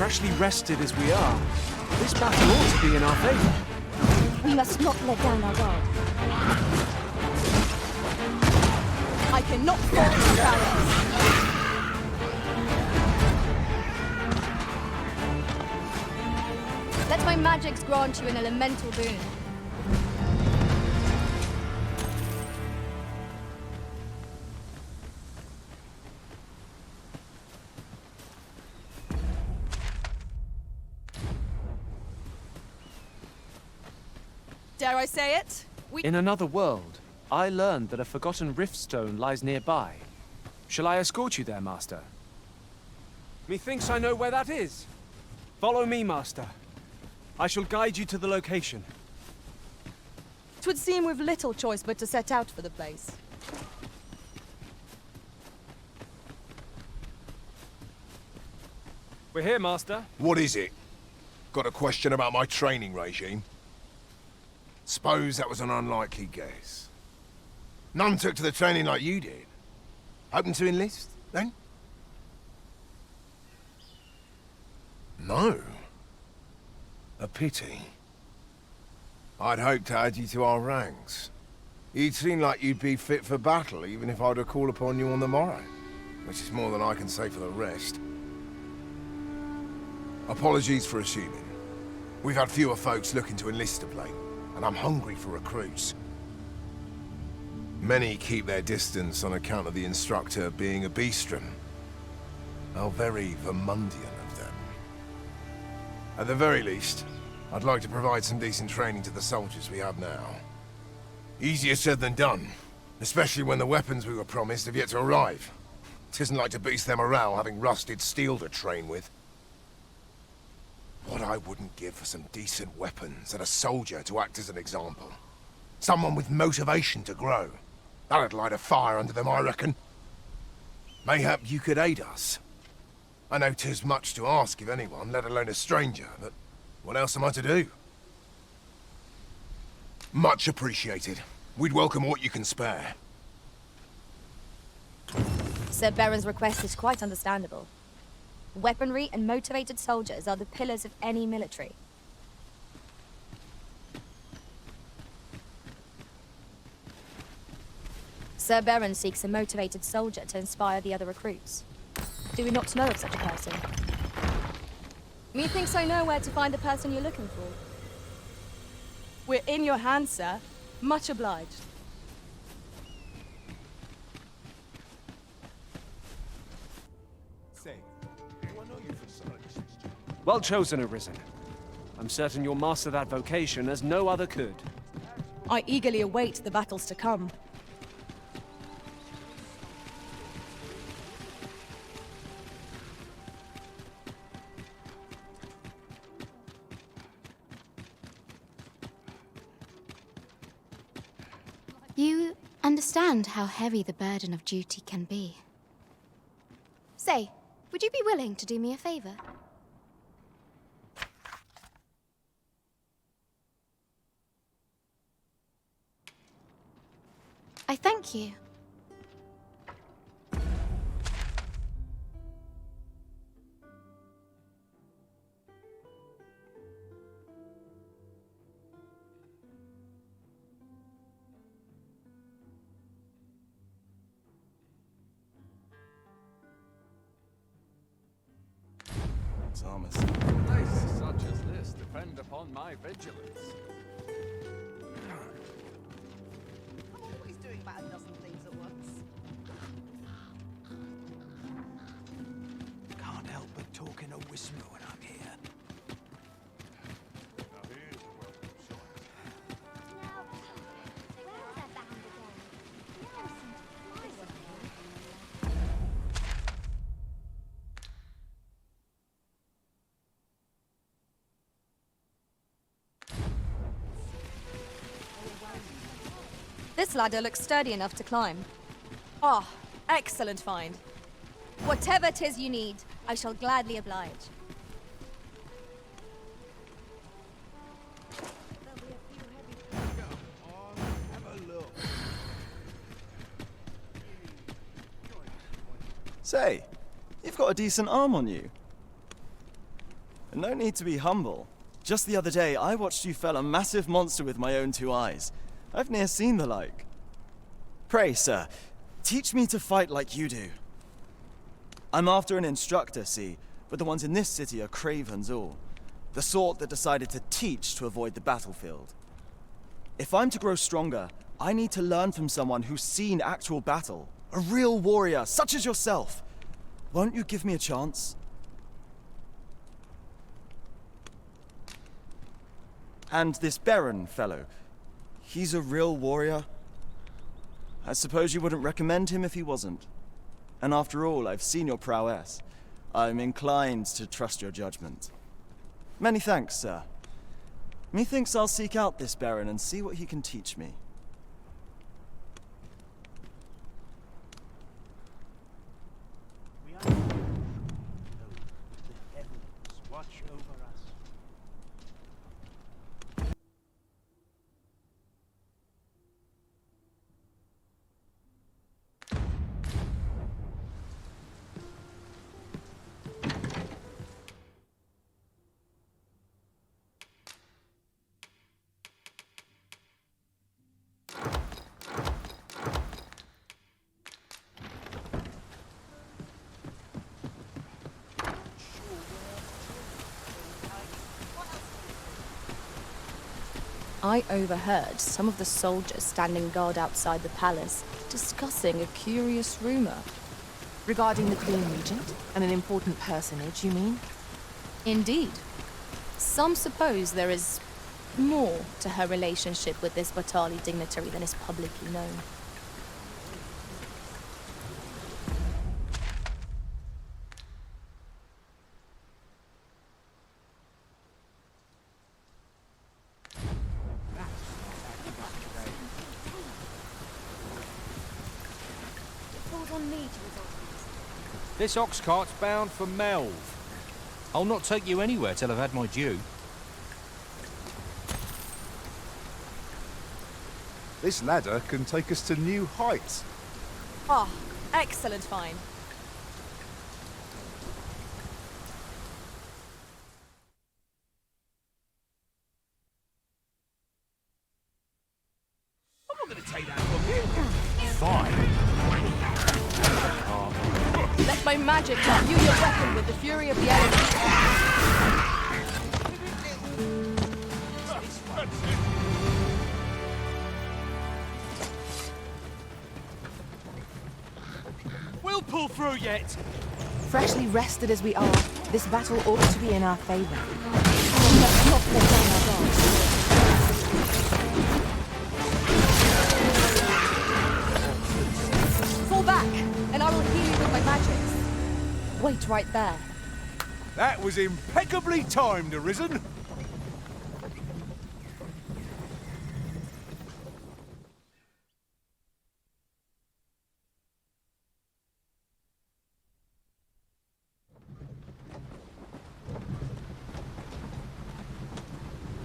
Freshly rested as we are, this battle ought to be in our favor. We must not let down our guard. I cannot fall into barriers. Let my magics grant you an elemental boon. Dare I say it? In another world, I learned that a forgotten riftstone lies nearby. Shall I escort you there, Master? Methinks I know where that is. Follow me, Master. I shall guide you to the location. 'Twould seem we've little choice but to set out for the place. We're here, Master. What is it? Got a question about my training regime? Suppose that was an unlikely guess. None took to the training like you did. Hoping to enlist, then? No. A pity. I'd hoped to add you to our ranks. You'd seem like you'd be fit for battle, even if I were to call upon you on the morrow. Which is more than I can say for the rest. Apologies for assuming. We've had fewer folks looking to enlist of late, and I'm hungry for recruits. Many keep their distance on account of the instructor being a beastren. How very Vermundian of them. At the very least, I'd like to provide some decent training to the soldiers we have now. Easier said than done, especially when the weapons we were promised have yet to arrive. Tisn't like to boost their morale having rusted steel to train with. What I wouldn't give for some decent weapons and a soldier to act as an example. Someone with motivation to grow. That'd light a fire under them, I reckon. Mayhap you could aid us. I know 'tis much to ask of anyone, let alone a stranger, but what else am I to do? Much appreciated. We'd welcome what you can spare. Sir Baron's request is quite understandable. Weaponry and motivated soldiers are the pillars of any military. Sir Baron seeks a motivated soldier to inspire the other recruits. Do we not know of such a person? Methinks I know where to find the person you're looking for. We're in your hands, sir. Much obliged. Well chosen, Arisen. I'm certain you'll master that vocation as no other could. I eagerly await the battles to come. You understand how heavy the burden of duty can be. Say, would you be willing to do me a favor? I thank you. Thomas, a place such as this depend upon my vigilance. I'm always doing about a dozen things at once. Can't help but talk in a whisper when I'm here. Now here's a welcome sight. This ladder looks sturdy enough to climb. Ah, excellent find. Whatever 'tis you need, I shall gladly oblige. Say, you've got a decent arm on you. No need to be humble. Just the other day, I watched you fell a massive monster with my own 2 eyes. I've ne'er seen the like. Pray, sir, teach me to fight like you do. I'm after an instructor, see, but the ones in this city are cravens all. The sort that decided to teach to avoid the battlefield. If I'm to grow stronger, I need to learn from someone who's seen actual battle. A real warrior, such as yourself. Won't you give me a chance? And this Baron fellow, he's a real warrior? I suppose you wouldn't recommend him if he wasn't. And after all, I've seen your prowess. I'm inclined to trust your judgment. Many thanks, sir. Methinks I'll seek out this Baron and see what he can teach me. We are know the heavens watch over us. I overheard some of the soldiers standing guard outside the palace discussing a curious rumor. Regarding the Queen Regent and an important personage, you mean? Indeed. Some suppose there is more to her relationship with this Batali dignitary than is publicly known. This ox cart's bound for Melve. I'll not take you anywhere till I've had my due. This ladder can take us to new heights. Ah, excellent find. I'm not going to take that from you. Fine. Let my magic imbue your weapon with the fury of the elements. We'll pull through yet. Freshly rested as we are, this battle ought to be in our favor. Let's not let down our guards. Fall back, and I will heal you with my magics. Wait right there. That was impeccably timed, Arisen.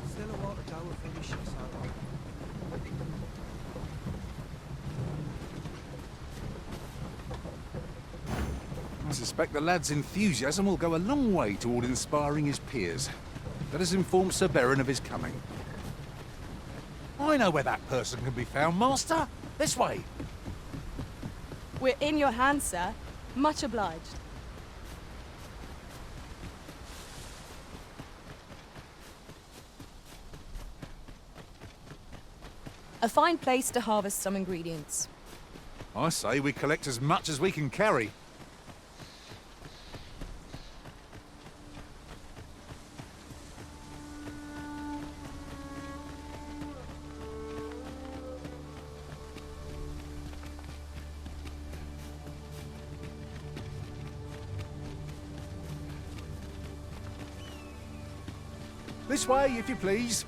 Still a water tower finishes, I suspect the lad's enthusiasm will go a long way toward inspiring his peers. Let us inform Sir Baron of his coming. I know where that person can be found, Master. This way. We're in your hands, sir. Much obliged. A fine place to harvest some ingredients. I say we collect as much as we can carry. This way, if you please.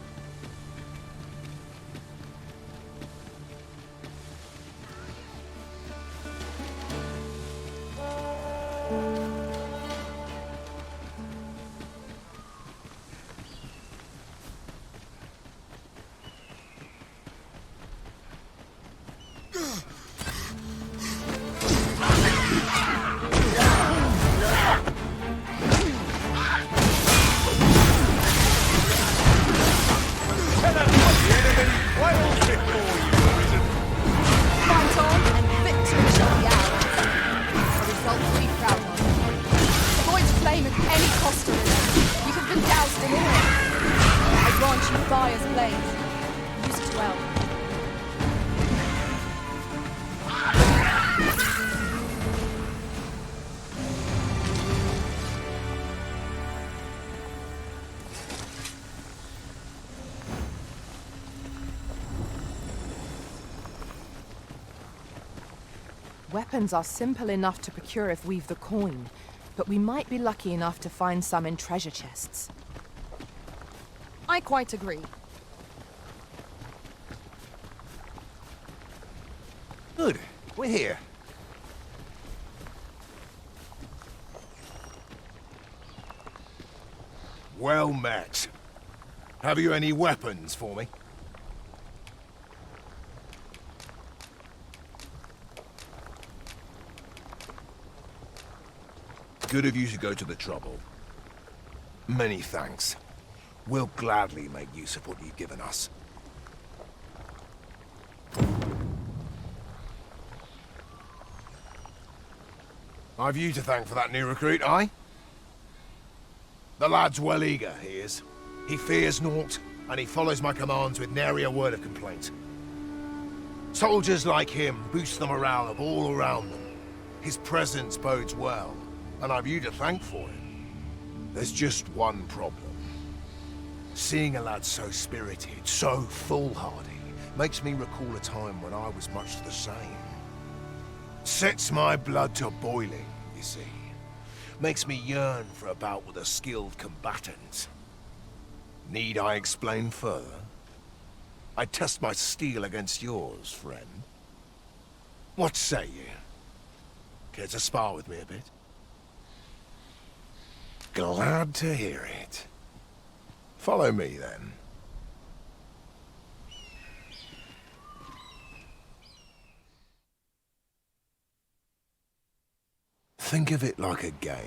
Fire's blaze. Use it well. Weapons are simple enough to procure if we've the coin, but we might be lucky enough to find some in treasure chests. I quite agree. Good. We're here. Well met. Have you any weapons for me? Good of you to go to the trouble. Many thanks. We'll gladly make use of what you've given us. I've you to thank for that new recruit, aye? The lad's well eager, he is. He fears naught, and he follows my commands with nary a word of complaint. Soldiers like him boost the morale of all around them. His presence bodes well, and I've you to thank for it. There's just one problem. Seeing a lad so spirited, so foolhardy, makes me recall a time when I was much the same. Sets my blood to boiling, you see. Makes me yearn for a bout with a skilled combatant. Need I explain further? I test my steel against yours, friend. What say you? Care to spar with me a bit? Glad to hear it. Follow me, then. Think of it like a game.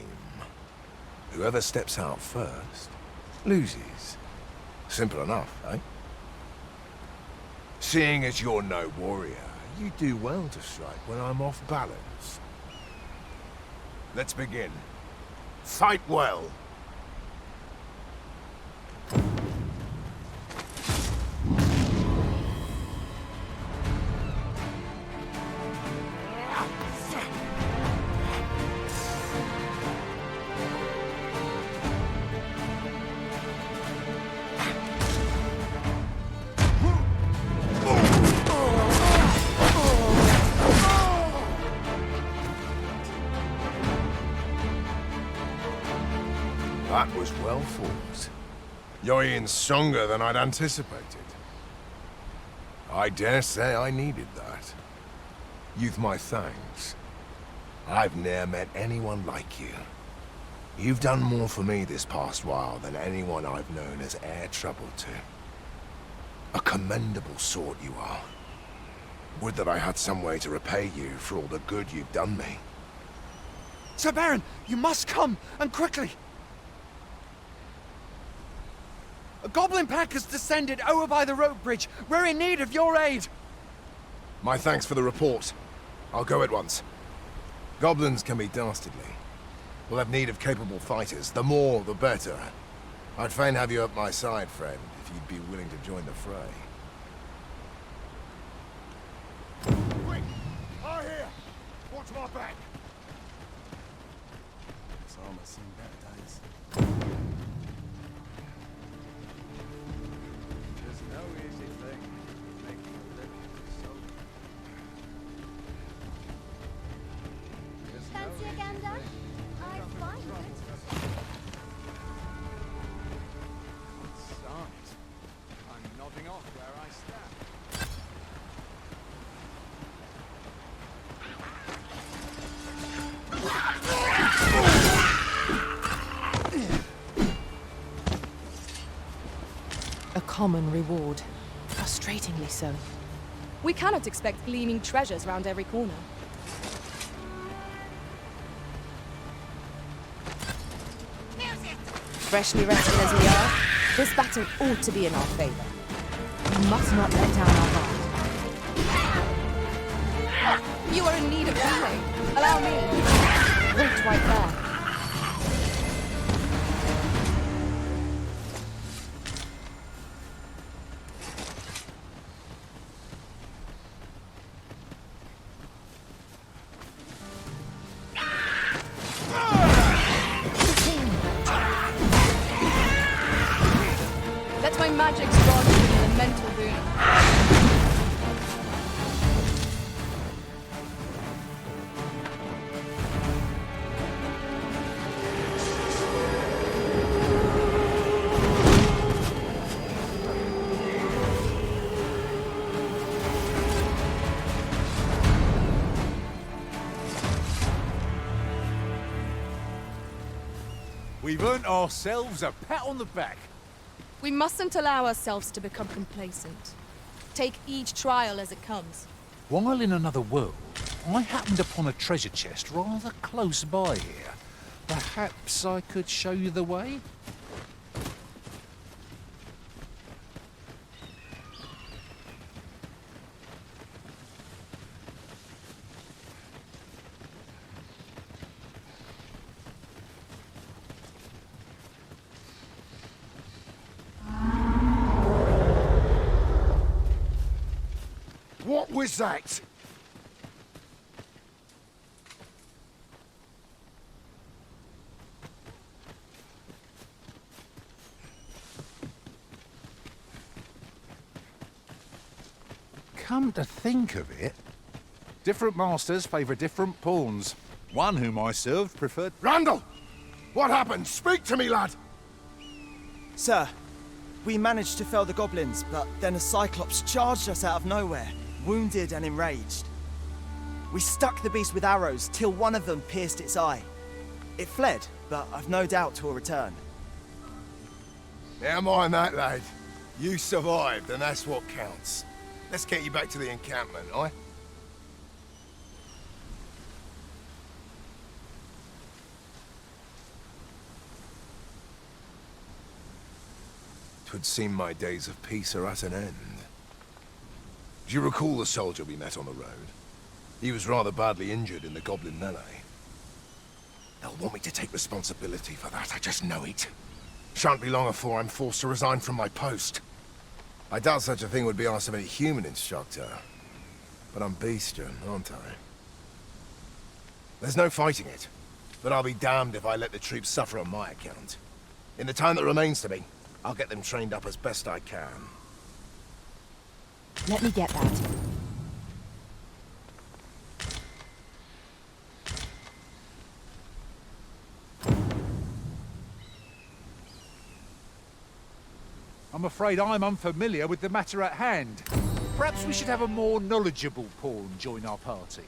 Whoever steps out first, loses. Simple enough, eh? Seeing as you're no warrior, you do well to strike when I'm off balance. Let's begin. Fight well. That was well fought. You're even stronger than I'd anticipated. I dare say I needed that. You've my thanks. I've ne'er met anyone like you. You've done more for me this past while than anyone I've known has e'er troubled to. A commendable sort you are. Would that I had some way to repay you for all the good you've done me. Sir Baron, you must come, and quickly! A goblin pack has descended over by the rope bridge. We're in need of your aid. My thanks for the report. I'll go at once. Goblins can be dastardly. We'll have need of capable fighters. The more, the better. I'd fain have you at my side, friend, if you'd be willing to join the fray. Quick! Are here! Watch my back! It's almost seen better days. There's no easy thing. Making a living is so... Fancy a gander? I find it. Start. I'm nodding off where I stand. A common reward. Frustratingly so. We cannot expect gleaming treasures round every corner. Freshly rested as we are, this battle ought to be in our favor. We must not let down our guard. You are in need of healing. Allow me. Wait right there. My magic's granted an elemental boon. We've earned ourselves a pat on the back. We mustn't allow ourselves to become complacent. Take each trial as it comes. While in another world, I happened upon a treasure chest rather close by here. Perhaps I could show you the way? What was that? Come to think of it, different masters favour different pawns. One whom I served preferred... Randall! What happened? Speak to me, lad! Sir, we managed to fell the goblins, but then a Cyclops charged us out of nowhere, wounded and enraged. We stuck the beast with arrows till one of them pierced its eye. It fled, but I've no doubt 'twill return. Never mind that, lad. You survived, and that's what counts. Let's get you back to the encampment, aye? 'Twould seem my days of peace are at an end. Do you recall the soldier we met on the road? He was rather badly injured in the goblin melee. They'll want me to take responsibility for that, I just know it. Shan't be long before I'm forced to resign from my post. I doubt such a thing would be asked of any human instructor. But I'm bestian, aren't I? There's no fighting it, but I'll be damned if I let the troops suffer on my account. In the time that remains to me, I'll get them trained up as best I can. Let me get that. I'm afraid I'm unfamiliar with the matter at hand. Perhaps we should have a more knowledgeable pawn join our party.